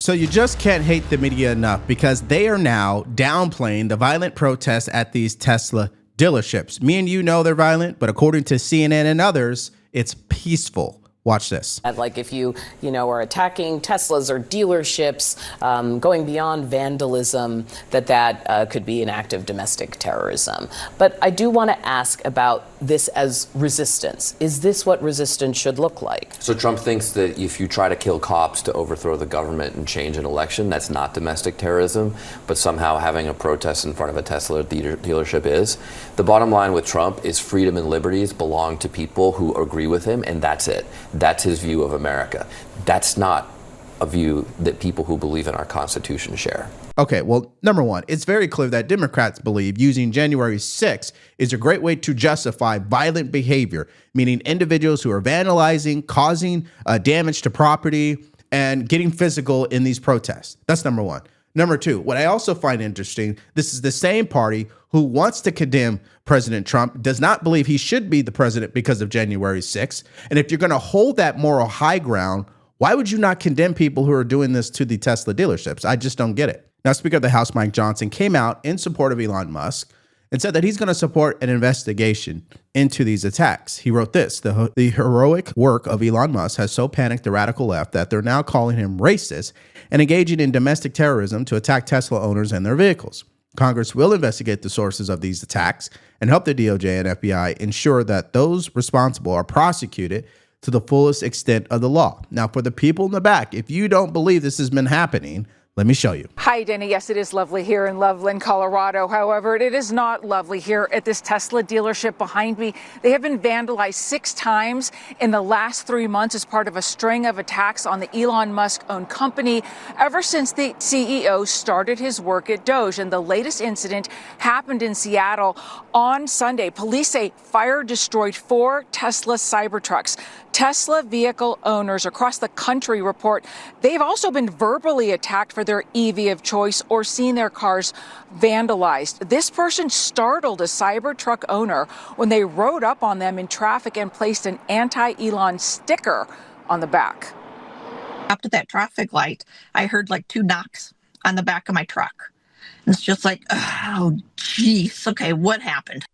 So you just can't hate the media enough because they are now downplaying the violent protests at these Tesla dealerships. Me and you know they're violent, but according to CNN and others, it's peaceful. Watch this. Like if you are attacking Teslas or dealerships, going beyond vandalism, that could be an act of domestic terrorism. But I do want to ask about this as resistance. Is this what resistance should look like? So Trump thinks that if you try to kill cops to overthrow the government and change an election, that's not domestic terrorism, but somehow having a protest in front of a Tesla dealership is. The bottom line with Trump is freedom and liberties belong to people who agree with him, and that's it. That's his view of America. That's not a view that people who believe in our Constitution share. Okay, well, number one, it's very clear that Democrats believe using January 6th is a great way to justify violent behavior, meaning individuals who are vandalizing, causing damage to property, and getting physical in these protests. That's number one. Number two, what I also find interesting, this is the same party who wants to condemn President Trump, does not believe he should be the president because of January 6th. And if you're going to hold that moral high ground, why would you not condemn people who are doing this to the Tesla dealerships? I just don't get it. Now, Speaker of the House Mike Johnson came out in support of Elon Musk and said that he's going to support an investigation into these attacks. He wrote this: the heroic work of Elon Musk has so panicked the radical left that they're now calling him racist and engaging in domestic terrorism to attack Tesla owners and their vehicles. Congress will investigate the sources of these attacks and help the DOJ and FBI ensure that those responsible are prosecuted to the fullest extent of the law. Now, for the people in the back, if you don't believe this has been happening, let me show you. Hi, Denny. Yes, it is lovely here in Loveland, Colorado. However, it is not lovely here at this Tesla dealership behind me. They have been vandalized 6 times in the last 3 months as part of a string of attacks on the Elon Musk-owned company ever since the CEO started his work at Doge. And the latest incident happened in Seattle on Sunday. Police say fire destroyed 4 Tesla Cybertrucks. Tesla vehicle owners across the country report they've also been verbally attacked for their EV of choice or seen their cars vandalized. This person startled a Cybertruck owner when they rode up on them in traffic and placed an anti-Elon sticker on the back. After that traffic light, I heard like 2 knocks on the back of my truck. It's just like, oh, geez. Okay, what happened?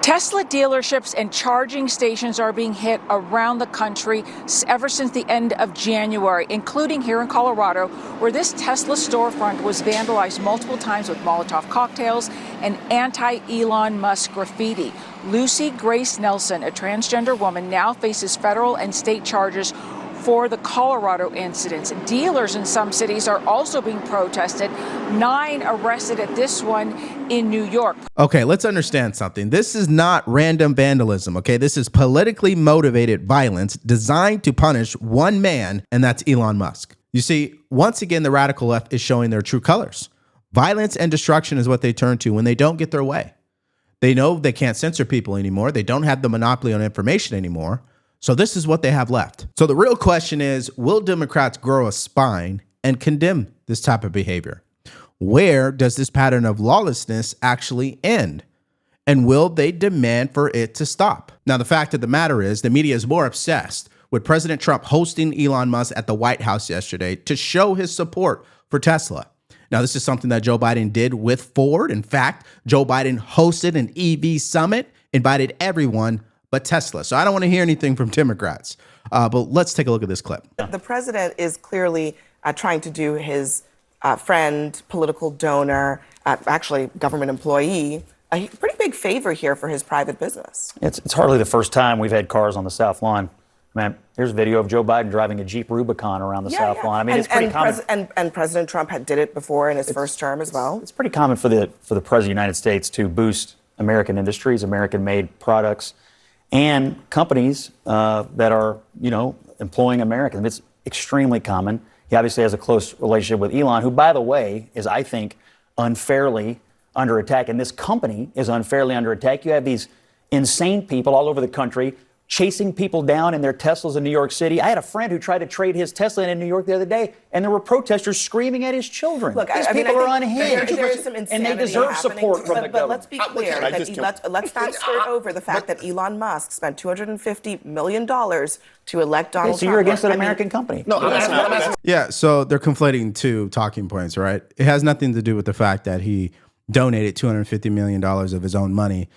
Tesla dealerships and charging stations are being hit around the country ever since the end of January, including here in Colorado, where this Tesla storefront was vandalized multiple times with Molotov cocktails and anti-Elon Musk graffiti. Lucy Grace Nelson, a transgender woman, now faces federal and state charges for the Colorado incidents. Dealers in some cities are also being protested. 9 arrested at this one in New York. Okay, let's understand something. This is not random vandalism, okay? This is politically motivated violence designed to punish one man, and that's Elon Musk. You see, once again, the radical left is showing their true colors. Violence and destruction is what they turn to when they don't get their way. They know they can't censor people anymore. They don't have the monopoly on information anymore. So this is what they have left. So the real question is, will Democrats grow a spine and condemn this type of behavior? Where does this pattern of lawlessness actually end? And will they demand for it to stop? Now, the fact of the matter is the media is more obsessed with President Trump hosting Elon Musk at the White House yesterday to show his support for Tesla. Now, this is something that Joe Biden did with Ford. In fact, Joe Biden hosted an EV summit, invited everyone but Tesla. So I don't want to hear anything from Democrats. But let's take a look at this clip. The president is clearly trying to do his friend, political donor, actually government employee, a pretty big favor here for his private business. It's hardly the first time we've had cars on the South Lawn. Man, here's a video of Joe Biden driving a Jeep Rubicon around the South Lawn. I mean, it's pretty common. And President Trump did it before in his first term as well. It's pretty common for the President of the United States to boost American industries, American-made products, and companies that are, employing Americans. It's extremely common. He obviously has a close relationship with Elon, who, by the way, is, I think, unfairly under attack. And this company is unfairly under attack. You have these insane people all over the country chasing people down in their Teslas in New York City. I had a friend who tried to trade his Tesla in New York the other day, and there were protesters screaming at his children. Look, These I mean, people I are think unhinged, there is some and they insanity deserve happening. support from the But government. let's be clear. Let's not skirt over the fact that Elon Musk spent $250 million to elect Donald Trump. So you're against an American company? No, I'm asking. Yeah, so they're conflating two talking points, right? It has nothing to do with the fact that he donated $250 million of his own money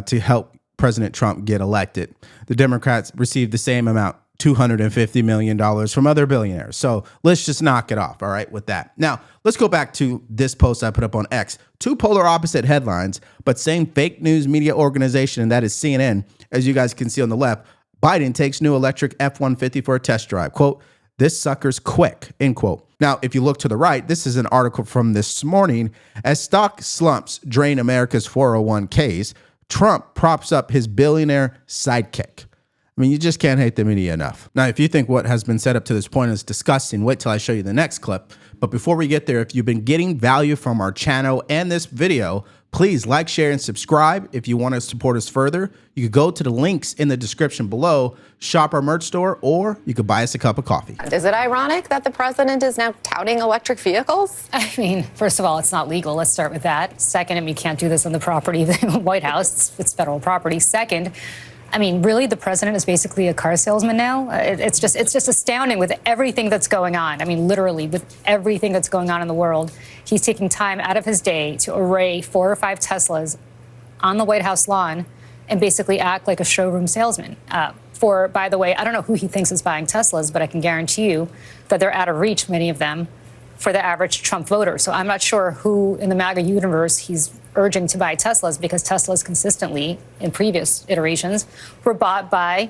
to help President Trump get elected. The Democrats received the same amount, $250 million from other billionaires. So let's just knock it off, all right, with that. Now, let's go back to this post I put up on X. Two polar opposite headlines, but same fake news media organization, and that is CNN. As you guys can see on the left, Biden takes new electric F-150 for a test drive. Quote, "This sucker's quick," end quote. Now, if you look to the right, this is an article from this morning. As stock slumps drain America's 401ks, Trump props up his billionaire sidekick. I mean, you just can't hate the media enough. Now, if you think what has been set up to this point is disgusting, wait till I show you the next clip. But before we get there, if you've been getting value from our channel and this video, please like, share, and subscribe. If you want to support us further, you could go to the links in the description below, shop our merch store, or you could buy us a cup of coffee. Is it ironic that the president is now touting electric vehicles? I mean, first of all, it's not legal. Let's start with that. Second, I mean, you can't do this on the property of the White House. It's federal property. Second, I mean, really, the president is basically a car salesman now. It's just astounding with everything that's going on. I mean, literally, with everything that's going on in the world, he's taking time out of his day to array 4 or 5 Teslas on the White House lawn and basically act like a showroom salesman. By the way, I don't know who he thinks is buying Teslas, but I can guarantee you that they're out of reach, many of them, for the average Trump voter. So I'm not sure who in the MAGA universe he's urging to buy Teslas, because Teslas consistently, in previous iterations, were bought by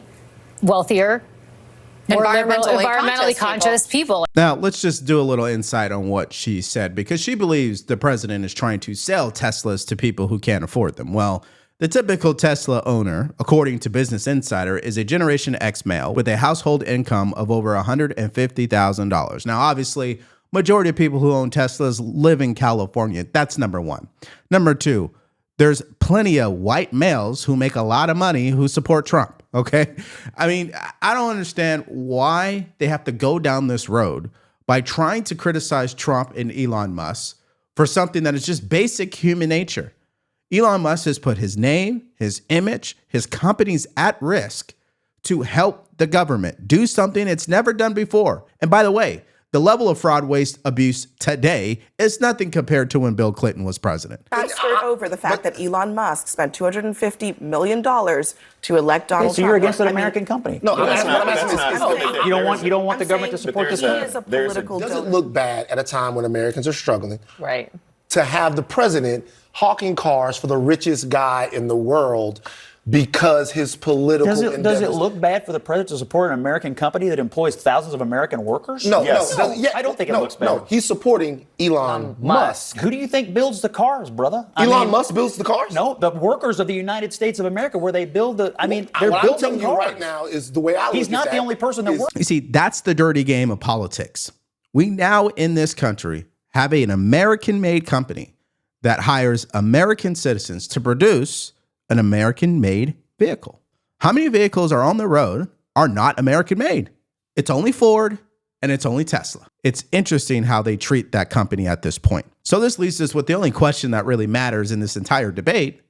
wealthier, more liberal, environmentally conscious people. Now, let's just do a little insight on what she said, because she believes the president is trying to sell Teslas to people who can't afford them. Well, the typical Tesla owner, according to Business Insider, is a Generation X male with a household income of over $150,000. Now, obviously, majority of people who own Teslas live in California. That's number one. Number two, there's plenty of white males who make a lot of money who support Trump, okay? I mean, I don't understand why they have to go down this road by trying to criticize Trump and Elon Musk for something that is just basic human nature. Elon Musk has put his name, his image, his companies at risk to help the government do something it's never done before. And by the way, the level of fraud, waste, abuse today is nothing compared to when Bill Clinton was president. Not skirt over the fact that Elon Musk spent $250 million to elect Donald Trump. So you're against an American company? No, I'm asking. You don't want the government to support this? He is a political Does donor. it look bad at a time when Americans are struggling Right. to have the president hawking cars for the richest guy in the world because his political Does it endeavors? look bad for the president to support an American company that employs thousands of American workers? No, Yes. no, I don't think it looks bad. No, he's supporting Elon Musk. Who do you think builds the cars, brother? Elon Musk builds the cars? No, the workers of the United States of America, where they build the. I mean, they're what I'm building telling you cars right now is the way I look He's at not that the only person that is- works. You see, that's the dirty game of politics. We now in this country have an American-made company that hires American citizens to produce an American-made vehicle. How many vehicles are on the road are not American-made? It's only Ford and it's only Tesla. It's interesting how they treat that company at this point. So this leaves us with the only question that really matters in this entire debate.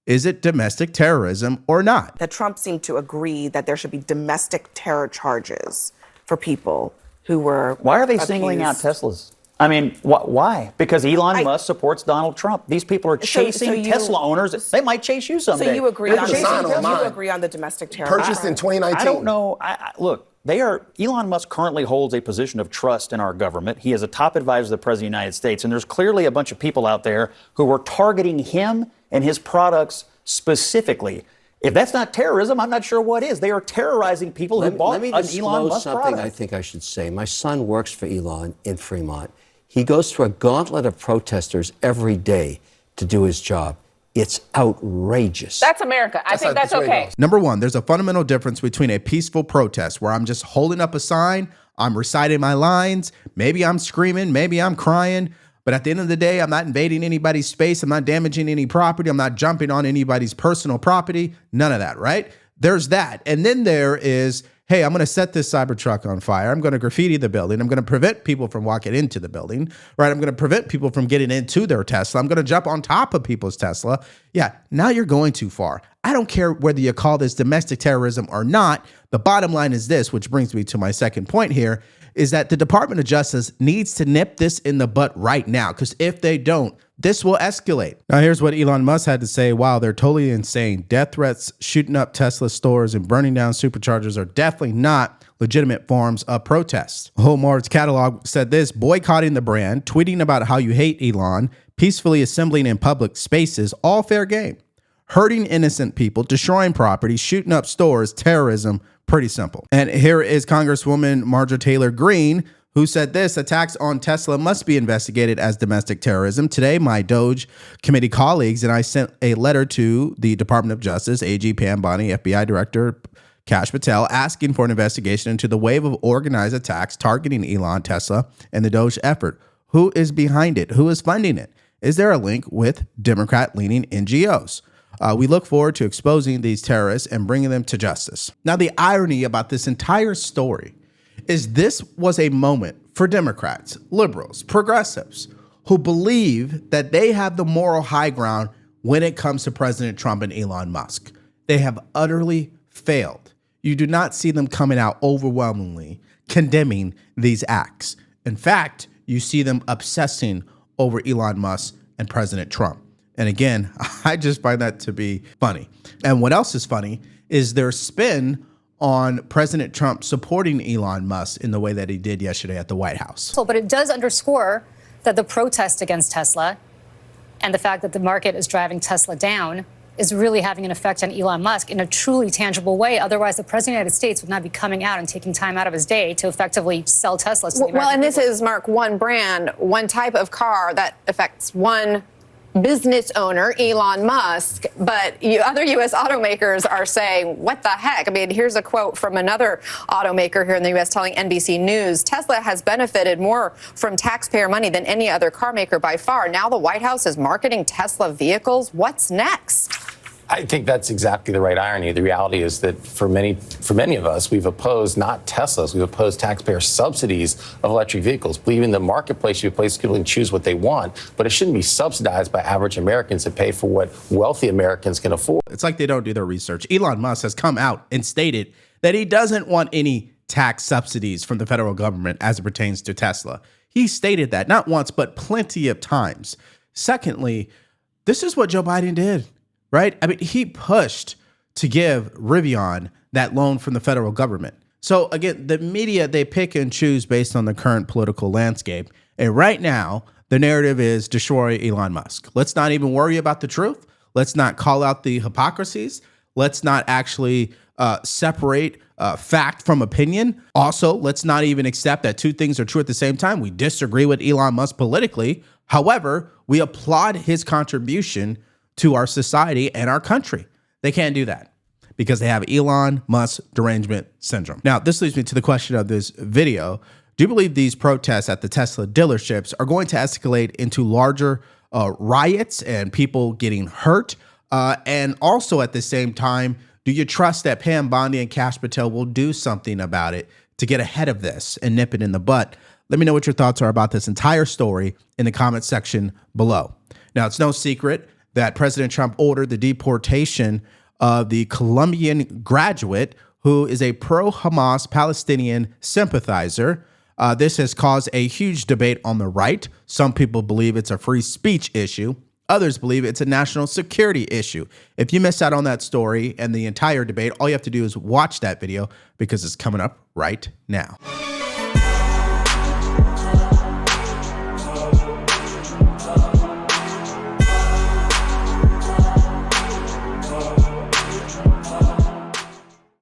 Is it domestic terrorism or not? That Trump seemed to agree that there should be domestic terror charges for people who were Why are they singling out accused. Teslas? I mean, why? Because Elon Musk supports Donald Trump. These people are chasing Tesla owners. They might chase you someday. So you agree They're on chasing Tesla. you agree on the domestic terror? Purchased in 2019. I don't know. Look, Elon Musk currently holds a position of trust in our government. He is a top advisor to the President of the United States. And there's clearly a bunch of people out there who are targeting him and his products specifically. If that's not terrorism, I'm not sure what is. They are terrorizing people who bought Let me an Elon disclose Musk something product. I think I should say. My son works for Elon in Fremont. He goes through a gauntlet of protesters every day to do his job. It's outrageous. That's America. I think that's okay. Number one, there's a fundamental difference between a peaceful protest where I'm just holding up a sign, I'm reciting my lines, maybe I'm screaming, maybe I'm crying, but at the end of the day, I'm not invading anybody's space, I'm not damaging any property, I'm not jumping on anybody's personal property, none of that, right? There's that. And then there is, hey, I'm going to set this Cybertruck on fire. I'm going to graffiti the building. I'm going to prevent people from walking into the building, right? I'm going to prevent people from getting into their Tesla. I'm going to jump on top of people's Tesla. Yeah, now you're going too far. I don't care whether you call this domestic terrorism or not. The bottom line is this, which brings me to my second point here, is that the Department of Justice needs to nip this in the butt right now, because if they don't, this will escalate. Now, here's what Elon Musk had to say. Wow, they're totally insane. Death threats, shooting up Tesla stores, and burning down superchargers are definitely not legitimate forms of protest. Walmart's catalog said this: boycotting the brand, tweeting about how you hate Elon, peacefully assembling in public spaces, all fair game. Hurting innocent people, destroying property, shooting up stores, terrorism, pretty simple. And here is Congresswoman Marjorie Taylor Greene, who said this: attacks on Tesla must be investigated as domestic terrorism. Today, my DOJ committee colleagues and I sent a letter to the Department of Justice, AG Pam Bondi, FBI Director Kash Patel, asking for an investigation into the wave of organized attacks targeting Elon, Tesla, and the DOJ effort. Who is behind it? Who is funding it? Is there a link with Democrat-leaning NGOs? We look forward to exposing these terrorists and bringing them to justice. Now, the irony about this entire story is this was a moment for Democrats, liberals, progressives who believe that they have the moral high ground when it comes to President Trump and Elon Musk. They have utterly failed. You do not see them coming out overwhelmingly condemning these acts. In fact, you see them obsessing over Elon Musk and President Trump. And again, I just find that to be funny. And what else is funny is their spin on President Trump supporting Elon Musk in the way that he did yesterday at the White House. But it does underscore that the protest against Tesla and the fact that the market is driving Tesla down is really having an effect on Elon Musk in a truly tangible way. Otherwise, the President of the United States would not be coming out and taking time out of his day to effectively sell Teslas to the American Well, and this people. is, Mark, one brand, one type of car that affects one business owner, Elon Musk, but other U.S. automakers are saying, what the heck? I mean, here's a quote from another automaker here in the U.S. telling NBC News, Tesla has benefited more from taxpayer money than any other car maker by far. Now the White House is marketing Tesla vehicles. What's next? I think that's exactly the right irony. The reality is that for many of us, we've opposed not Teslas, we've opposed taxpayer subsidies of electric vehicles, believing the marketplace should be a place people can choose what they want, but it shouldn't be subsidized by average Americans to pay for what wealthy Americans can afford. It's like they don't do their research. Elon Musk has come out and stated that he doesn't want any tax subsidies from the federal government as it pertains to Tesla. He stated that not once, but plenty of times. Secondly, this is what Joe Biden did. Right? I mean, he pushed to give Rivian that loan from the federal government. So again, the media, they pick and choose based on the current political landscape. And right now, the narrative is destroy Elon Musk. Let's not even worry about the truth. Let's not call out the hypocrisies. Let's not actually separate fact from opinion. Also, let's not even accept that two things are true at the same time. We disagree with Elon Musk politically. However, we applaud his contribution to our society and our country. They can't do that because they have Elon Musk derangement syndrome. Now, this leads me to the question of this video. Do you believe these protests at the Tesla dealerships are going to escalate into larger riots and people getting hurt? And also at the same time, do you trust that Pam Bondi and Kash Patel will do something about it to get ahead of this and nip it in the butt? Let me know what your thoughts are about this entire story in the comment section below. Now, it's no secret that President Trump ordered the deportation of the Colombian graduate who is a pro-Hamas Palestinian sympathizer. This has caused a huge debate on the right. Some people believe it's a free speech issue. Others believe it's a national security issue. If you miss out on that story and the entire debate, all you have to do is watch that video because it's coming up right now.